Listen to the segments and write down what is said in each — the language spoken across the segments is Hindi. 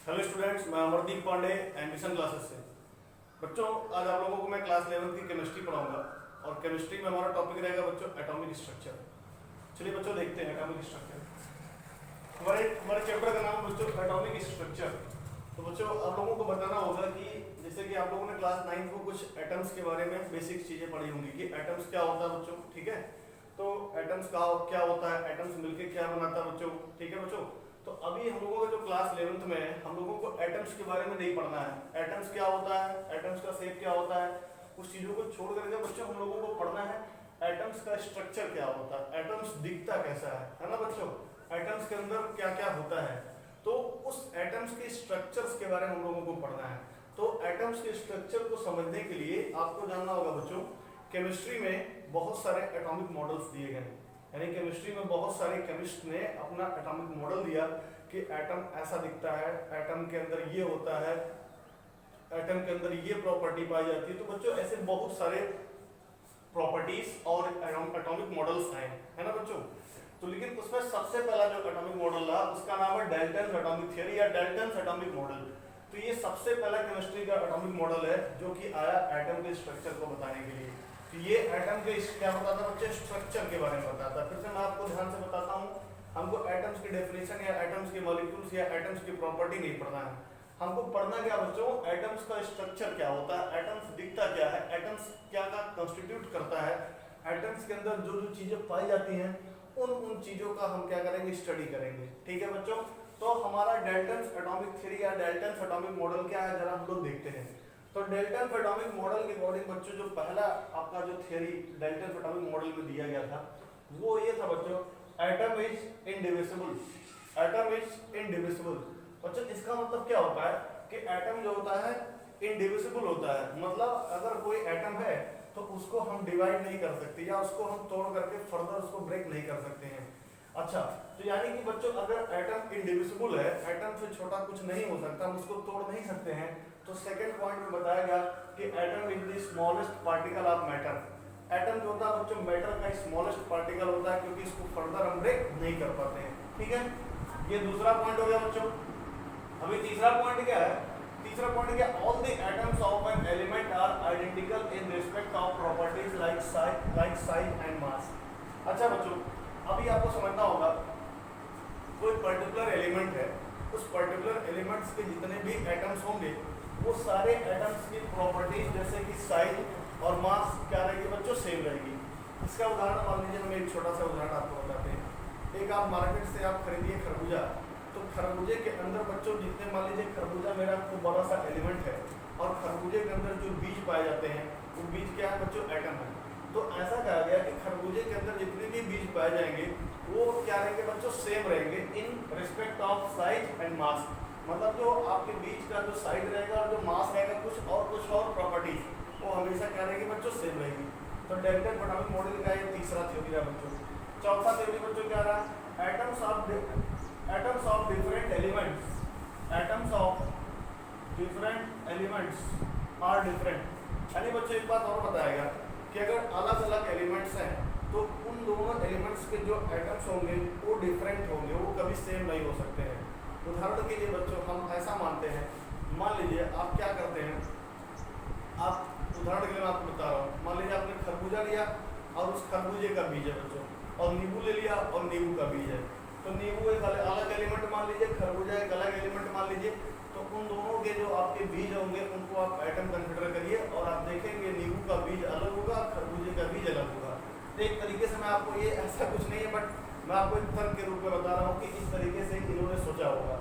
हेलो स्टूडेंट्स, मैं अमरदीप पांडे एम्बिशन क्लासेस से। बच्चों, आज आप लोगों को मैं क्लास 11 की केमिस्ट्री पढ़ाऊंगा और केमिस्ट्री में हमारा टॉपिक रहेगा बच्चों एटॉमिक स्ट्रक्चर। चलिए बच्चों देखते हैं एटॉमिक स्ट्रक्चर। हमारे चैप्टर का नाम बच्चों एटॉमिक स्ट्रक्चर। तो बच्चों आप लोगों को बताना होगा कि जैसे कि आप लोगों ने क्लास 9 को कुछ एटम्स के बारे में बेसिक चीजें पढ़ी होंगी कि एटम्स क्या होता है बच्चों, ठीक है। तो एटम्स का क्या होता है, एटम्स मिलकर क्या बनाता है बच्चों, ठीक है बच्चों। तो अभी हम लोगों का जो क्लास 11th में है, हम लोगों को एटम्स के बारे में नहीं पढ़ना है। एटम्स क्या होता है, एटम्स का शेप क्या होता है, उस चीजों को छोड़ करके बच्चों हम लोगों को पढ़ना है एटम्स का स्ट्रक्चर क्या होता है, एटम्स दिखता कैसा है ना बच्चों। एटम्स के अंदर क्या क्या होता है, तो उस एटम्स के स्ट्रक्चर्स के बारे में हम लोगों को पढ़ना है। तो एटम्स के स्ट्रक्चर को समझने के लिए आपको जानना होगा बच्चों, केमिस्ट्री में बहुत सारे एटॉमिक मॉडल्स दिए गए हैं। यानी केमिस्ट्री में बहुत सारे केमिस्ट ने अपना एटॉमिक मॉडल दिया कि एटम ऐसा दिखता है, एटम के अंदर ये होता है, एटम के अंदर ये प्रॉपर्टी पाई जाती है। तो बच्चों ऐसे बहुत सारे प्रॉपर्टीज और एटॉमिक मॉडल्स आए है ना बच्चों। तो लेकिन उसमें सबसे पहला जो एटॉमिक मॉडल था उसका नाम है डाल्टन्स एटॉमिक थ्योरी या डाल्टन्स एटॉमिक मॉडल। तो ये सबसे पहला केमिस्ट्री का एटॉमिक मॉडल है जो कि आया एटम के स्ट्रक्चर को बताने के लिए। तो ये एटम के क्या बताता है बच्चे, स्ट्रक्चर के बारे में बताता है। फिर से मैं आपको ध्यान से बताता हूँ, हमको एटम्स की डेफिनेशन या एटम्स के मॉलिक्यूल्स या एटम्स की प्रॉपर्टी नहीं पढ़ना है। हमको पढ़ना क्या बच्चों, एटम्स का स्ट्रक्चर क्या होता है, एटम्स दिखता क्या है, एटम्स क्या क्या कंस्टिट्यूट करता है, एटम्स के अंदर जो जो चीजें पाई जाती हैं उन चीजों का हम क्या करेंगे, स्टडी करेंगे, ठीक है बच्चों। तो हमारा डाल्टन्स एटॉमिक थ्योरी या डाल्टन्स एटॉमिक मॉडल क्या है जरा हम लोग देखते हैं। तो डाल्टन्स एटॉमिक मॉडल के अकॉर्डिंग बच्चों जो पहला आपका जो थ्योरी डाल्टन्स एटॉमिक मॉडल में दिया गया था वो ये था बच्चों, atom is indivisible. Atom is indivisible बच्चों, इसका मतलब क्या होता है कि एटम जो होता है इनडिविजिबल होता है। मतलब अगर कोई एटम है तो उसको हम डिवाइड नहीं कर सकते या उसको हम तोड़ करके फर्दर उसको ब्रेक नहीं कर सकते हैं। अच्छा, तो यानी कि बच्चों अगर एटम इनडिविजिबल है, एटम से छोटा कुछ नहीं हो सकता, हम उसको तोड़ नहीं सकते हैं। तो सेकंड पॉइंट में बताया गया कि atom is the smallest particle of matter. Atom जो होता है बच्चों मैटर का स्मॉलेस्ट पार्टिकल होता है क्योंकि इसको फर्दर हम ब्रेक नहीं कर पाते हैं, ठीक है। ये दूसरा पॉइंट हो गया बच्चों। अभी तीसरा पॉइंट क्या है, तीसरा पॉइंट क्या, all the atoms of an element are identical in respect of properties like size and mass. अच्छा बच्चों, अभी आपको समझना होगा कोई पर्टिकुलर एलिमेंट है, उस पर्टिकुलर एलिमेंट्स के जितने भी एटम्स होंगे वो सारे एटम्स की प्रॉपर्टीज जैसे कि साइज और मास क्या रहेगी बच्चों, सेम रहेगी। इसका उदाहरण मान लीजिए, हम एक छोटा सा उदाहरण आपको बताते हैं। एक आप मार्केट से आप खरीदिए खरबूजा, तो खरबूजे के अंदर बच्चों जितने मान लीजिए खरबूजा मेरा खूब बड़ा सा एलिमेंट है और खरबूजे के अंदर जो बीज पाए जाते हैं वो बीज क्या है बच्चों, एटम है। तो ऐसा कहा गया कि खरबूजे के अंदर जितने भी बीज पाए जाएंगे वो क्या रहेंगे बच्चों, सेम रहेंगे इन रिस्पेक्ट ऑफ साइज एंड मास। मतलब जो आपके बीज का जो साइज रहेगा और जो मास रहेगा कुछ और प्रॉपर्टीज वो हमेशा क्या रहेगी बच्चों, सेम रहेगी। तो डाल्टन एटॉमिक मॉडल का ये तीसरा थ्योरी है बच्चों। चौथा थ्योरी बच्चों क्या रहा, atoms of different elements, atoms of different elements are different. यानी बच्चों एक बात और बताया गया कि अगर अलग अलग एलिमेंट्स हैं तो उन दोनों एलिमेंट्स के जो एटम्स होंगे वो डिफरेंट होंगे, वो कभी सेम नहीं हो सकते हैं। उदाहरण के लिए बच्चों हम ऐसा मानते हैं, मान लीजिए आप क्या करते हैं, आप उदाहरण के लिए मैं आपको बता रहा हूँ, मान लीजिए आपने खरबूजा लिया और उस खरबूजे का बीज है बच्चों, और नींबू ले लिया और नींबू का बीज है। तो नींबू एक अलग एलिमेंट मान लीजिए, खरबूजा एक अलग एलिमेंट मान लीजिए। तो उन दोनों के जो आपके बीज होंगे उनको आप एटम कंसिडर करिए और आप देखेंगे नींबू का बीज अलग होगा, खरबूजे का बीज अलग होगा। तो एक तरीके से मैं आपको ये ऐसा कुछ नहीं है बट मैं आपको एक तर्क के रूप में बता रहा हूँ कि इस तरीके से इन्होंने सोचा होगा।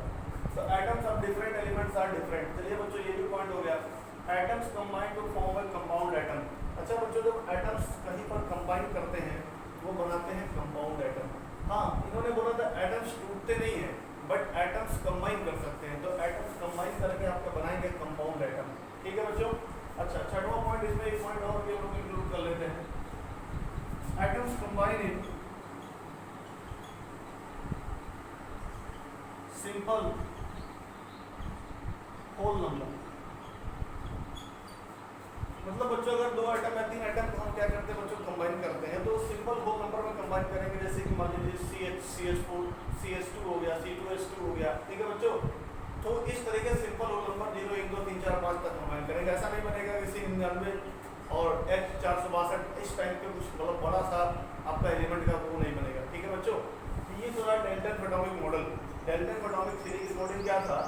तो atoms of different elements are different. चलिए बच्चों ये भी पॉइंट हो गया, atoms combine to form a compound atom. अच्छा बच्चों, जब एटम्स कहीं पर कंबाइन करते हैं वो बनाते हैं कंपाउंड एटम। हाँ, इन्होंने बोला था एटम्स टूटते नहीं है बट एटम्स कंबाइन कर सकते हैं। तो एटम्स कंबाइन करके आपका बनाएंगे कंपाउंड एटम, ठीक है बच्चों। अच्छा, छठवां पॉइंट, इसमें एक पॉइंट और भी हम लोग इंक्लूड कर लेते हैं, atoms combine in simple whole number. मतलब बच्चों अगर दो एटम या तीन एटम को हम क्या करते हैं बच्चों, कंबाइन करते हैं, तो सिंपल होल नंबर में कंबाइन करेंगे। जैसे कि मान लीजिए CH CH4 CH2 हो गया, C2H2 हो गया, ठीक है बच्चों। तो इस तरीके से सिंपल होल नंबर 0 1 2 3 4 5 तक कंबाइन करेंगे। ऐसा नहीं बनेगा किसी 99 और H 462 इस टाइप के कुछ मतलब बड़ा सा आपका एलिमेंट का वो नहीं बनेगा। ठीक है बच्चों, ये तो रहा Dalton atomic model. Dalton atomic theory की अकॉर्डिंग क्या था,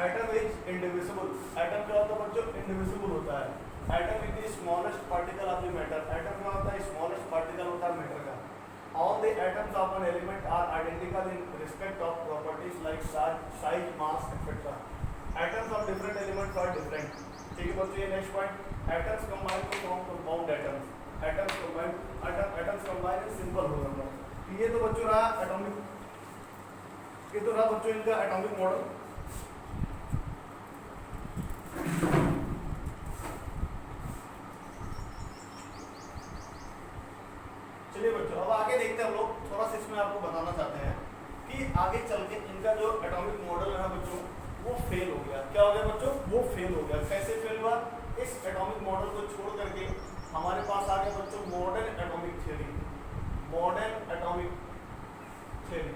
एटम इज इंडिविजिबल। एटम क्या होता है बच्चों, इंडिविजिबल होता है। Atom is the smallest particle of the matter. Atom क्या होता है, स्मॉलेस्ट पार्टिकल होता है मैटर का। All the atoms of an element are identical in respect of properties like size, mass, etc. Atoms of different elements are different. ठीक है बच्चों, ये next point, atoms combine to form compound atoms. Atoms combine in simple whole number. ये तो बच्चों रहा एटॉमिक, ये तो रहा बच्चों इनका एटॉमिक मॉडल। चलिए बच्चों, अब आगे देखते हैं हम लोग। थोड़ा सा इसमें आपको बताना चाहते हैं कि आगे चल के इनका जो एटॉमिक मॉडल है बच्चों वो फेल हो गया। क्या हो गया बच्चों, वो फेल हो गया। कैसे फेल हुआ, इस एटॉमिक मॉडल को छोड़ करके हमारे पास आ गया बच्चों modern atomic theory. Modern atomic theory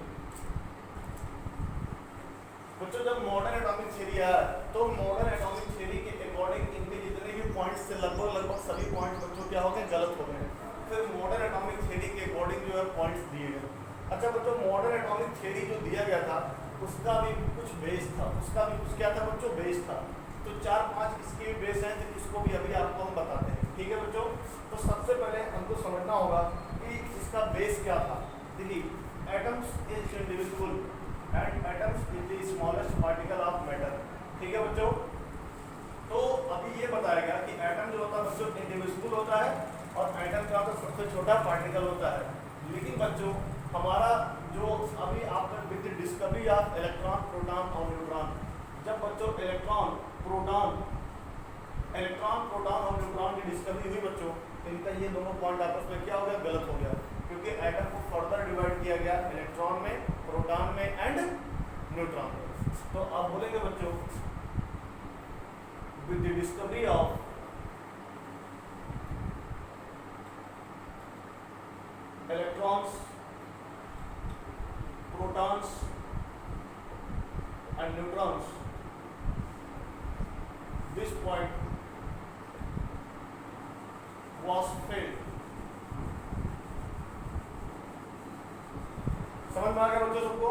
बच्चों, जब मॉडर्न एटॉमिक थ्योरी आया तो मॉडर्न एटॉमिक थ्योरी के अकॉर्डिंग इनके जितने भी पॉइंट्स थे लगभग सभी पॉइंट्स बच्चों क्या हो गए, गलत हो गए। फिर मॉडर्न एटॉमिक थ्योरी के अकॉर्डिंग जो है पॉइंट्स दिए गए। अच्छा बच्चों, मॉडर्न एटॉमिक थ्योरी जो दिया गया था उसका भी कुछ बेस था, उसका भी कुछ क्या था बच्चों, बेस था। तो 4-5 इसके बेस हैं, तो इसको भी अभी आपको हम बताते हैं। ठीक है बच्चों, तो सबसे पहले हमको समझना होगा कि इसका बेस क्या था। देखिए, atoms is indivisible and atoms is the smallest particle of matter. ठीक है बच्चों, तो अभी ये बताया गया कि एटम जो होता है बच्चों इंडिविजिबल होता है और एटम का तो सबसे छोटा पार्टिकल होता है। लेकिन बच्चों हमारा जो अभी आपका with discovery of electron, proton और न्यूट्रॉन, जब बच्चों इलेक्ट्रॉन, प्रोटॉन और न्यूट्रॉन की डिस्कवरी हुई बच्चों, इनका ये दोनों पॉइंट आपस में क्या हो गया, गलत हो गया। क्योंकि एटम को फर्दर डिवाइड किया गया इलेक्ट्रॉन में, प्रोटॉन में एंड न्यूट्रॉन में। तो आप बोलेंगे बच्चों with the discovery of electrons, protons and neutrons, this point was failed. समझ में आ गया बच्चों सबको?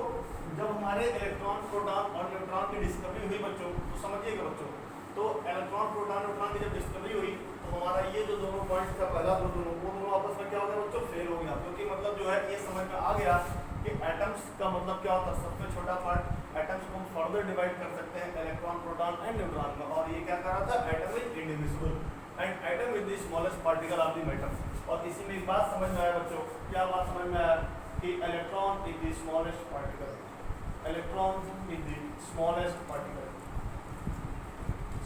जब हमारे इलेक्ट्रॉन, प्रोटॉन और न्यूट्रॉन की डिस्कवरी हुई बच्चों, तो समझिएगा बच्चों, तो इलेक्ट्रॉन, प्रोटॉन, न्यूट्रॉन की जब डिस्कवरी हुई तो हमारा ये जो दोनों पॉइंट्स का पहला वो दोनों आपस में क्या हो गया बच्चों, फेल हो गया। क्योंकि मतलब जो है ये समझ में आ गया कि एटम्स का मतलब क्या होता है, सबसे छोटा पार्ट। एटम्स को हम फर्दर डिवाइड कर सकते हैं इलेक्ट्रॉन, प्रोटॉन एंड न्यूट्रॉन में। और ये क्या कर रहा था, atom is indivisible and atom is the smallest particle of the matter. और इसी में एक बात समझ में आया बच्चों, क्या बात समझ में आया कि electron is the smallest particle. Electron is the smallest particle,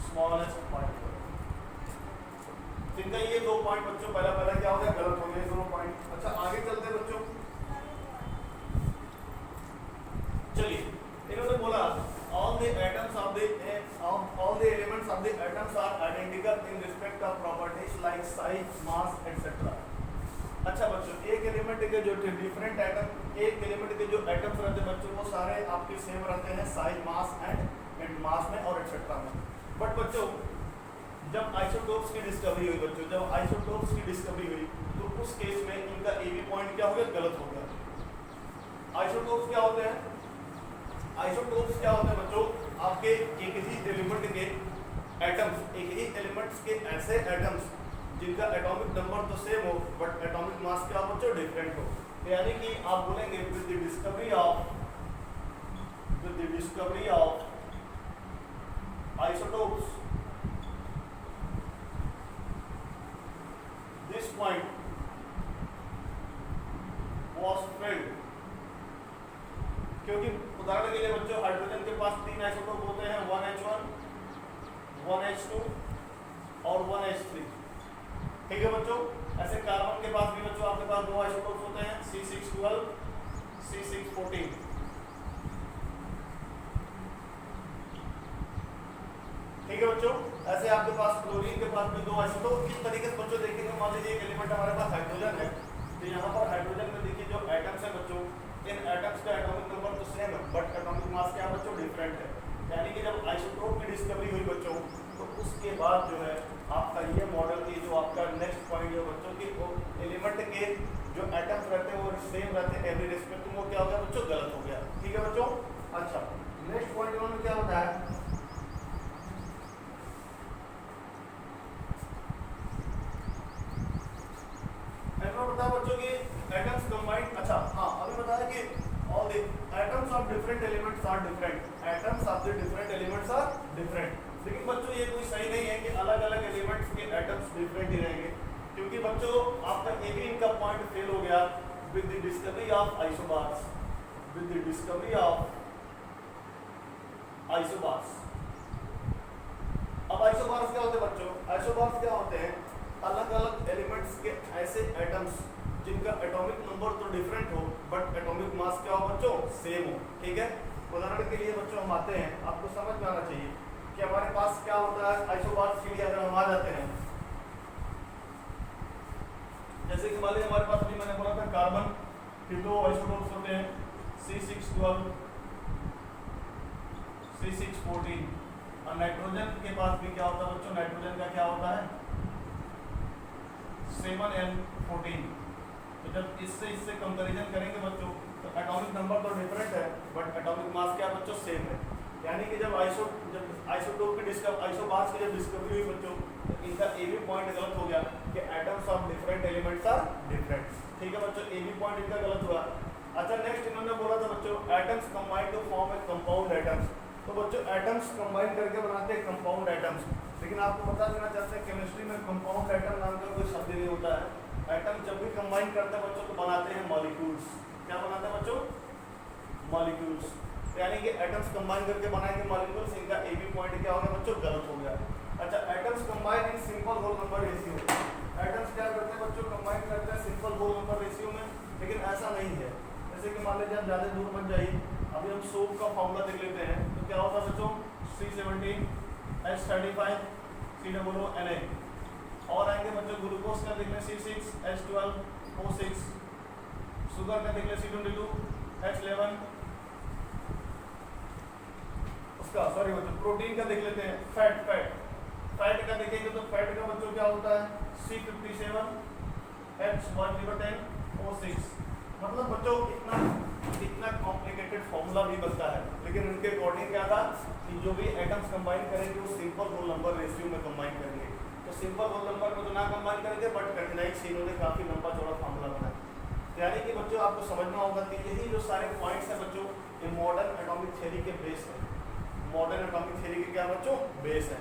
smallest particle. इनका ये दो पॉइंट बच्चों पहला क्या हो गया, गलत हो गए दोनों पॉइंट। अच्छा आगे चलते बच्चों, चलिए इन्होंने बोला all the elements of the atoms are identical in respect of properties like size, mass, etc. अच्छा बच्चों, एक एलिमेंट के जो डिफरेंट एटम, एक एलिमेंट के जो एटम्स रहते हैं बच्चों वो सारे आपके सेम रहते हैं साइज, मास एंड मास में और एक्सेट्रा में। बट बच्चों जब आइसोटोप्स की डिस्कवरी हुई बच्चों, जब आइसोटोप्स की डिस्कवरी हुई तो उस केस में इनका ए बी पॉइंट क्या हो गया, गलत हो गया। आइसोटोप्स क्या होते हैं, आइसोटोप्स क्या होते हैं बच्चों, आपके एक ही एलिमेंट के एटम्स, एक ही एलिमेंट्स के ऐसे एटम्स जिनका एटॉमिक नंबर तो सेम हो बट एटॉमिक मास क्या हो बच्चों, डिफरेंट हो। यानी कि आप बोलेंगे with the discovery of isotopes this point was failed। क्योंकि उदाहरण के लिए बच्चों हाइड्रोजन के पास 3 आइसोटोप होते हैं, 1H1, 1H2 और 1H3। ठीक है बच्चों, ऐसे कार्बन के पास भी बच्चों आपके पास 2 आइसोटोप होते हैं, C612, C614। ठीक है बच्चों, ऐसे आपके पास क्लोरीन के पास भी 2 आइसोटोप। किस तरीके से बच्चों देखेंगे, मान लीजिए एक एलिमेंट हमारे पास हाइड्रोजन है, तो यहाँ पर हाइड्रोजन में देखिए जो एटम्स है बच्चों, इन एटम्स का एटॉमिक नंबर तो सेम है बट एटॉमिक मास क्या बच्चों, डिफरेंट है। यानी कि जब आइसोटोप की डिस्कवरी हुई बच्चों, तो उसके बाद जो है आपका ये मॉडल की जो आपका नेक्स्ट पॉइंट है बच्चों की, वो एलिमेंट के जो एटम्स रहते हैं वो सेम रहते हैं एवरी रेस्पेक्ट, वो क्या हो गया बच्चों, गलत हो गया। ठीक है बच्चों। अच्छा, नेक्स्ट पॉइंट में क्या होता है, बता बच्चों की एटम्स कंबाइंड। अच्छा हाँ, अभी बताया कि all the atoms of different elements are different, atoms of the different elements are different. लेकिन बच्चों ये कोई सही नहीं है कि अलग अलग एलिमेंट्स के एटम्स डिफरेंट ही रहेंगे, क्योंकि बच्चों आपका एक ही इनका पॉइंट फेल हो गया with the discovery of isobars, with the discovery of isobars. अब आइसोबार्स क्या होते हैं बच्चों, आइसोबार्स क्या होते हैं, अलग अलग एलिमेंट्स के ऐसे एटम्स जिनका एटॉमिक नंबर तो डिफरेंट हो बट एटॉमिक मास क्या हो बच्चों, सेम हो। ठीक है, उदाहरण के लिए बच्चों हम आते हैं, आपको समझ में आना चाहिए कि हमारे पास क्या होता है आइसोबार्स के लिए। अगर हम आ जाते हैं, जैसे कि मान लीजिए हमारे पास अभी मैंने बोला था कार्बन के दो आइसोटोप्स होते हैं, C612 C614, और नाइट्रोजन के पास भी क्या होता है बच्चों, नाइट्रोजन का क्या होता है 7N14। तो जब इससे कंपैरिजन करेंगे बच्चों, तो एटॉमिक नंबर तो डिफरेंट है बट एटॉमिक मास क्या बच्चों, सेम है। यानी कि जब आइसोटोप की आइसोबार्स की जब डिस्कवरी हुई बच्चों, तो इनका ए बी पॉइंट गलत हो गया कि atoms of different elements are different. ठीक है बच्चों, ए बी पॉइंट इनका गलत हुआ। अच्छा, नेक्स्ट इन्होंने बोला था बच्चों atoms combine to form a compound atoms. तो बच्चों एटम्स कंबाइन करके बनाते हैं कंपाउंड एटम्स, लेकिन आपको बता देना चाहते हैं केमिस्ट्री में कंपाउंड एटम नाम का कोई शब्द नहीं होता है। एटम जब भी कंबाइन करते हैं बच्चों तो बनाते हैं मॉलिक्यूल्स। क्या बनाते हैं बच्चों, मॉलिक्यूल्स। यानी कि एटम्स कंबाइन करके बनाएंगे मॉलिक्यूल्स, इनका ए बी पॉइंट क्या हो गया बच्चों, गलत हो गया। अच्छा, atoms combine in simple whole number ratio. Atoms क्या करते हैं बच्चों, कंबाइन करते हैं सिंपल होल नंबर रेशियो में, लेकिन ऐसा नहीं है। जैसे कि मान लीजिए आप ज़्यादा दूर मत जाइए, अभी हम सोप का फॉर्मूला देख लेते हैं, तो क्या होता है बच्चों, C17 H35 COO Na। और आएंगे बच्चों ग्लूकोज का देख लें C6 H12 O6, शुगर का देख लें C22 H11, उसका सॉरी बच्चों प्रोटीन का देख लेते हैं, फैट का देखेंगे तो फैट का बच्चों क्या होता है C57 H1010 O6। मतलब बच्चों इतना कॉम्प्लिकेटेड फॉर्मूला भी बनता है, लेकिन उनके अकॉर्डिंग क्या था कि जो भी एटम्स कंबाइन करेंगे वो सिंपल होल नंबर रेशियो में कंबाइन करेंगे। तो सिंपल होल नंबर में तो ना कंबाइन करेंगे, बट कठिनाई से इन्होंने काफ़ी लंबा चौड़ा फॉर्मूला बनाया। तो यानी कि बच्चों आपको समझना होगा कि यही जो सारे पॉइंट्स हैं बच्चों, ये मॉडर्न एटॉमिक थ्योरी के बेस है। मॉडर्न एटॉमिक थ्योरी के क्या बच्चों, बेस है।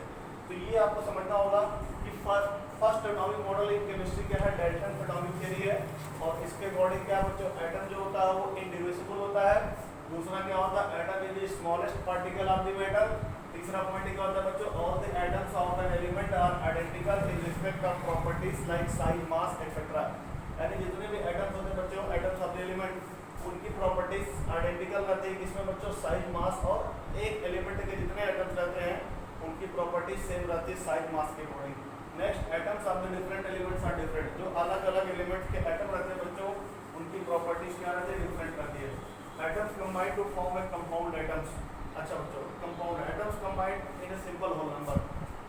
तो ये आपको समझना होगा कि first atomic model in chemistry क्या है, डाल्टन एटॉमिक थ्योरी है, और इसके अकॉर्डिंग क्या बच्चों, एटम जो होता है वो इंडिविजिबल होता है। दूसरा क्या होता है, atom is the smallest particle of the matter. तीसरा पॉइंट क्या होता है बच्चों, all the atoms of an element are identical in respect of properties like size, mass etcetera. यानी जितने भी एटम्स होते हैं बच्चों, एटम्स ऑफ द एलिमेंट, उनकी प्रॉपर्टीज आइडेंटिकल रहती है, किसमें बच्चों, साइज, मास, और एक एलिमेंट के जितने एटम्स रहते हैं उनकी प्रॉपर्टीज सेम रहती है साइज, मास के according. Next, atoms of the different elements are different. जो अलग अलग एलिमेंट्स के एटम रहते हैं बच्चों, उनकी प्रॉपर्टीज क्या रहती है, डिफरेंट रहती है। Atoms combine to form a compound atoms. अच्छा बच्चों, compound atoms combine in a simple whole number.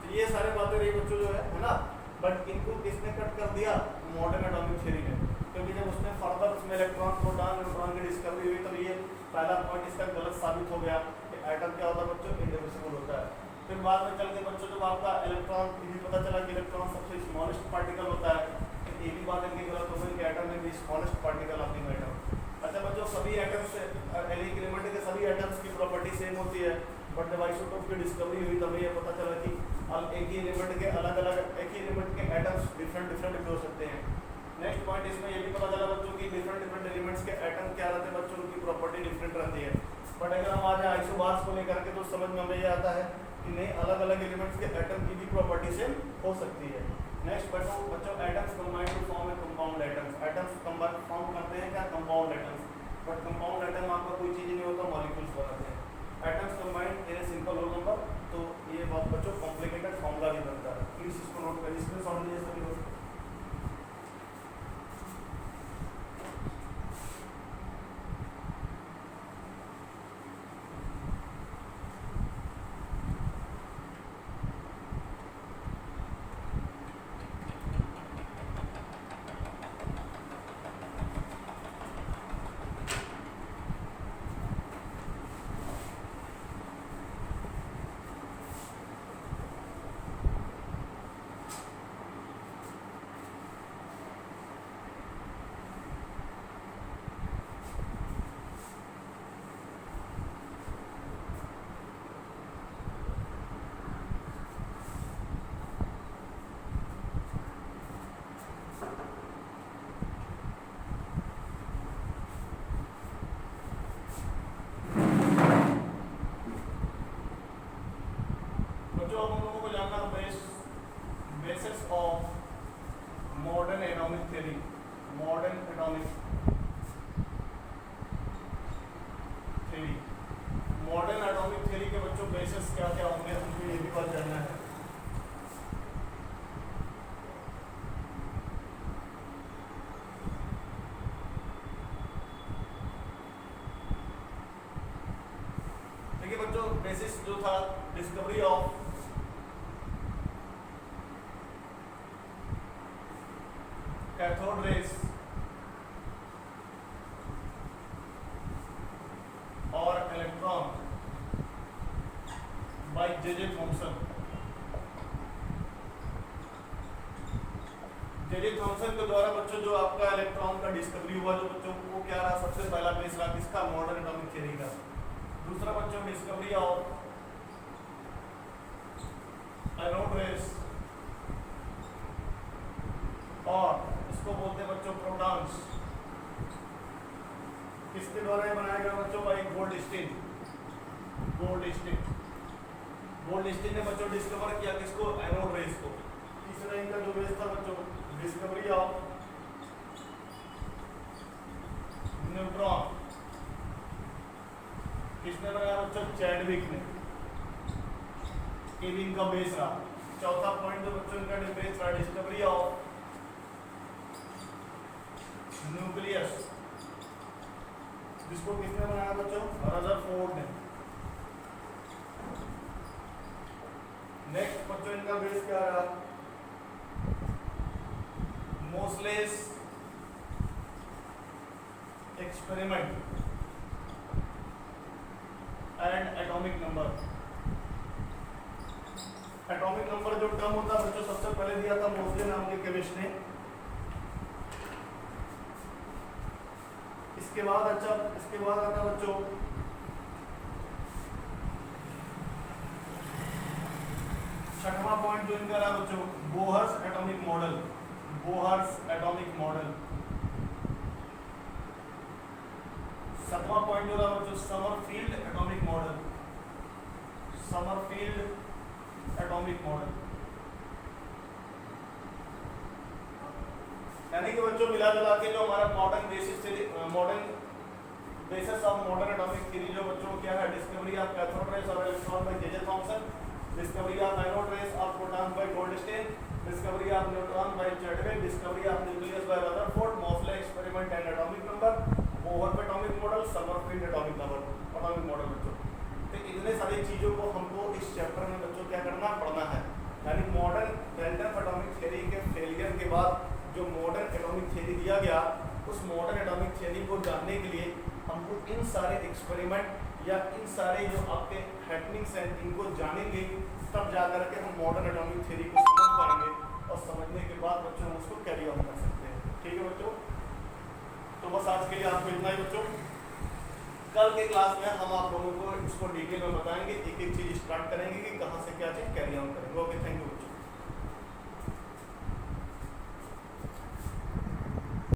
तो ये सारे बातें रही बच्चों जो है ना, बट इनको किसने कट कर दिया, मॉडर्न एटॉमिक थ्योरी ने। क्योंकि जब उसने फर्दर उसमें इलेक्ट्रॉन, प्रोटॉन, न्यूट्रॉन की डिस्कवरी हुई, तब ये पहला पॉइंट इसका गलत साबित हो गया कि एटम क्या होता है बच्चों, इंडिविजिबल होता है। फिर बाद में चल के बच्चों जब आपका इलेक्ट्रॉन, ये भी पता चला कि इलेक्ट्रॉन सबसे स्मॉलेस्ट पार्टिकल होता है, तो ये भी बात इनकी गलत हो गई कि एटम में भी smallest particle of the matter. अच्छा बच्चों, सभी एटम्स एलिमेंट के सभी एटम्स की प्रॉपर्टी सेम होती है, बट जब आइसोटोप की डिस्कवरी हुई तब ये पता चला कि एक ही एलिमेंट के अलग अलग, एक ही एलिमेंट के एटम्स डिफरेंट भी हो सकते हैं। नेक्स्ट पॉइंट इसमें ये भी पता चला बच्चों की डिफरेंट एलिमेंट्स के एटम क्या रहते हैं बच्चों, उनकी प्रॉपर्टी डिफरेंट रहती है। बट अगर हम आ जाए आइसोबार्स को लेकर के, तो समझ में हमें ये आता है कि नहीं, अलग अलग एलिमेंट्स के एटम की भी प्रॉपर्टी सेम हो सकती है। नेक्स्ट बच्चों, atoms combine to form a compound atoms. Atoms combine form करते हैं क्या, compound atoms. But compound atom आपका कोई चीज़ नहीं होता, मॉलिक्यूल्स बनाते हैं। Atoms combine in a simple whole number. तो ये बात बच्चों कॉम्प्लिकेटेड फॉर्मूला भी बनता है, प्लीज इसको नोट करिए, इसमें सॉल्व लीजिए सभी लोग। बच्चों बेसिस जो था डिस्कवरी ऑफ कैथोड रेस और electron by J Thompson. J Thomson के द्वारा बच्चों जो आपका इलेक्ट्रॉन का डिस्कवरी हुआ, जो बच्चों वो क्या रहा, सबसे पहला बेस रहा किसका, मॉडर्न एटॉमिक थ्योरी का। दूसरा बच्चों डिस्कवरी ऑफ एनोड रेस और इसको बोलते हैं बच्चों प्रोटॉन्स। किसके द्वारा बनाया गया बच्चों, भाई गोल्डस्टीन। गोल्डस्टीन ने बच्चों डिस्कवर किया किसको, एनोड रेस को। तीसरा इनका जो बेस था बच्चों डिस्कवरी ऑफ न्यूट्रॉन। किसने बनाया बच्चों, चैडविक ने। ये भी इनका बेस रहा। चौथा पॉइंट जो बच्चों इनका बेस रहा डिस्कवरी ऑफ न्यूक्लियस, जिसको किसने बनाया बच्चों, रदरफोर्ड ने। नेक्स्ट बच्चों इनका बेस क्या रहा, Moseley's experiment and atomic number. Atomic number जो टर्म होता है बच्चों सबसे पहले दिया था मोसले नाम के केमिस्ट ने। इसके बाद आता बच्चों छठवां पॉइंट जो इनका रहा बच्चों बोहर्स एटॉमिक मॉडल। सातवां पॉइंट जो रहा बच्चों समरफील्ड एटॉमिक मॉडल। यानी कि बच्चों मिला जुला के जो हमारा modern basis of modern atomic theory जो बच्चों क्या है, डिस्कवरी ऑफ कैथोड रेस और electron by J Thomson, discovery of anode rays of proton by Goldstein, discovery of neutron by Chadwick, discovery of nucleus by Rutherford, Moseley experiment and atomic number, Bohr atomic model, Sommerfeld atomic model बच्चों। तो इतने सारी चीजों को हमको इस चैप्टर में बच्चों क्या करना, पढ़ना है। यानी मॉडर्न रैंडम एटॉमिक थ्योरी के फेलियर के बाद जो मॉडर्न एटॉमिक थ्योरी दिया गया, उस मॉडर्न एटॉमिक थ्योरी को जानने के लिए हमको इन सारे एक्सपेरिमेंट या इन सारे जो आपके हैपनिंग्स हैं इनको जानेंगे, तब जाकर के हम मॉडर्न एटॉमिक थ्योरी को समझ पाएंगे और समझने के बाद बच्चों हम उसको कैरी ऑन कर सकते हैं। ठीक है बच्चों, तो बस आज के लिए आपको इतना ही बच्चों। कल के क्लास में हम आप लोगों को इसको डिटेल में बताएंगे, एक एक चीज स्टार्ट करेंगे कि कहाँ से क्या चीज कैरी ऑन करेंगे। Okay, thank you.